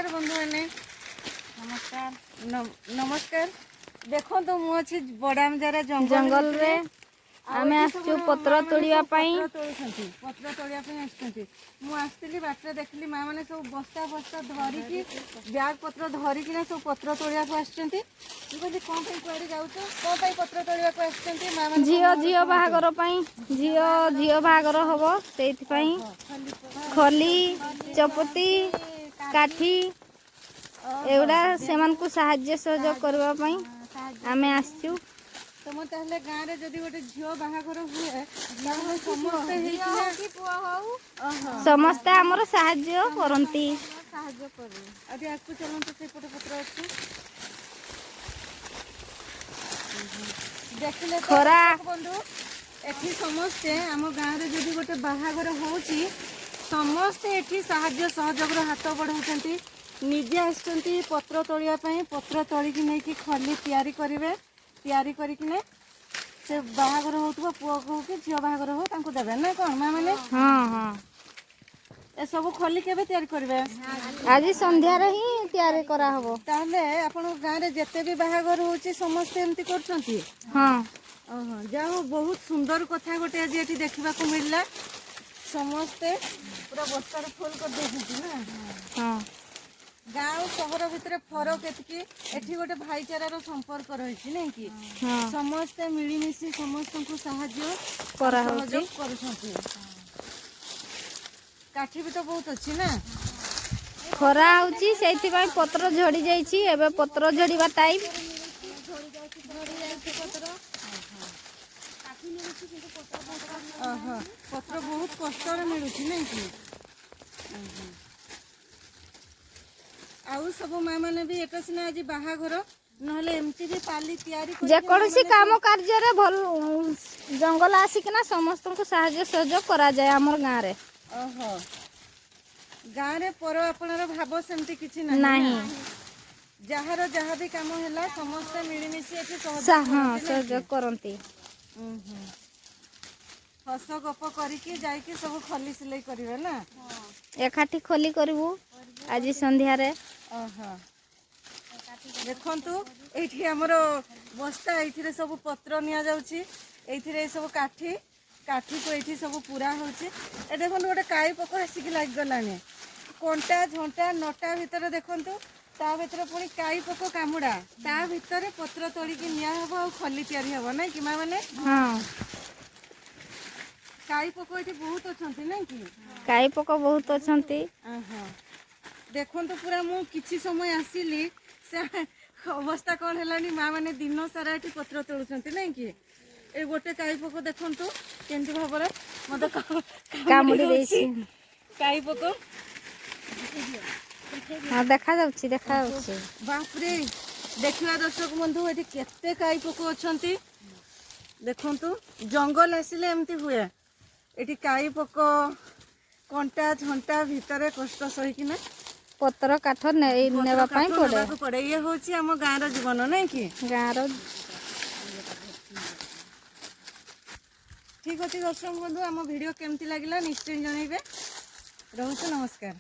नमस्कार बंधु मैंने नमस्कार नमस्कार देखो तो मु अच्छी बड़ाम जरा जंगल रे आमे आसचु पत्र तोड़िया पई पत्र तोड़िया पई आछंती मु आस्तिली बाटरे देखली मां माने सब बस्ता बस्ता धरिकी बैग पत्र धरिकी ना सब पत्र तोड़िया को आछंती मु कहली कोन पई कुआडी जाउ तो कोन पई पत्र तोड़िया को आछंती मां माने झियो बाहागर पई झियो बाहागर हबो सेति पई खली चपती काठी एवडा सेमान को सहाय्य सहयोग करबा पई आमे आसचु तुम ताहले गाँव रे जदि गोटे झियो बाहागर हुए ताहले समस्ते हेइकिना कि पुआ होउ समस्त हमर सहाय्य करंती सहाय्य करू अभी आकु चलन तो सेपटे पत्र अछि देखले खरा बंधु एठी समस्ते हम गाँव रे जदि गोटे बाहागर होउची समस्ते एठी सहाय्य सहयोग रो हाथ बढ़ाउछंती निजे आसचंती पत्र तोड़िया पई पत्र तोड़ी कि नै कि खली तैयारी करिकिने से बाहागर होतबो पुओ को कि झियो बाहागर हो तांको देबे ना कोन मां माने हां हां ए सब खली केबे तैयारी करबे आज संध्या रे ही तैयारी करा हबो ताहले आपण गां रे जते भी बाहागर होची समस्त एमती करछंती हां ओहो जाओ बहुत सुंदर कथा गोटे आज एठी देखिबा को मिलला समस्ते पूरा बस्तार फुल कर देछंती ना हां गाँव सहर भितर फरक एतिकी एठी गोटे भाईचारार संपर्क रही नहीं कि समस्ते मिलमिशी समस्त को साहाय्य करुछंती काठी भी तो बहुत अच्छी ना खरा होची सेति पई पत्र झड़ी जाईची एबे पत्र झड़ीबा टाइम पत्र बहुत कष्ट मिलुची नहीं कि आउ सब माँ माने भी एक सिना आज बाहाघर नहले एमती भी पाली तैयारी जे कोनसी काम कार्य रे भल जंगल आसिकना समस्त को सहाय्य सहयोग करा जाय हमर गां रे ओहो गां रे पर आपनर भाव सेमती किछि नाही जहार जहा भी काम होला समस्त मिलमिशी एठी सहयोग करंती हस गप करिके जाइके सब खली सिलाई करिवे ना एकाठी खली करबू आज संध्या रे देखंतु एठी हमरो बस्ता एथिरे सब पत्र निया जाउची एथिरे सब काठी को एठी सब पूरा होची ए देखंतु गोटे काई पको आसिक लाग गलाने कोंटा झंटा नटा भितर देखंतु ता भितर पुणी काई पको कामुडा ता भितर पत्र तोड़ी के निया हबो आ खली तयारी हबो नै कि मां माने हां काई पको एठी बहुत अछंती नै कि काई पको बहुत अछंती देखो तो पूरा मु किछि समय आसिली से अवस्था कौन है माँ मैंने दिन सारा ये पत्र तोड़ुंट ना कि ए गोटे काई पक देखु केमती भाव मत काई पक हाँ देखा बापरे देखा दर्शक बंधु ये केते काई पक अच्छा देखु जंगल आसिले एमती हुए ये काई पक कंटा झंटा भितर कष्ट सहीकिना पत्र काठ नेबा पड़े ये हूँ आम गाँव जीवन नहीं कि गाँव ठीक अच्छे दर्शक बंधु आम वीडियो केमती लगे निश्चय जनइबे रोचे नमस्कार।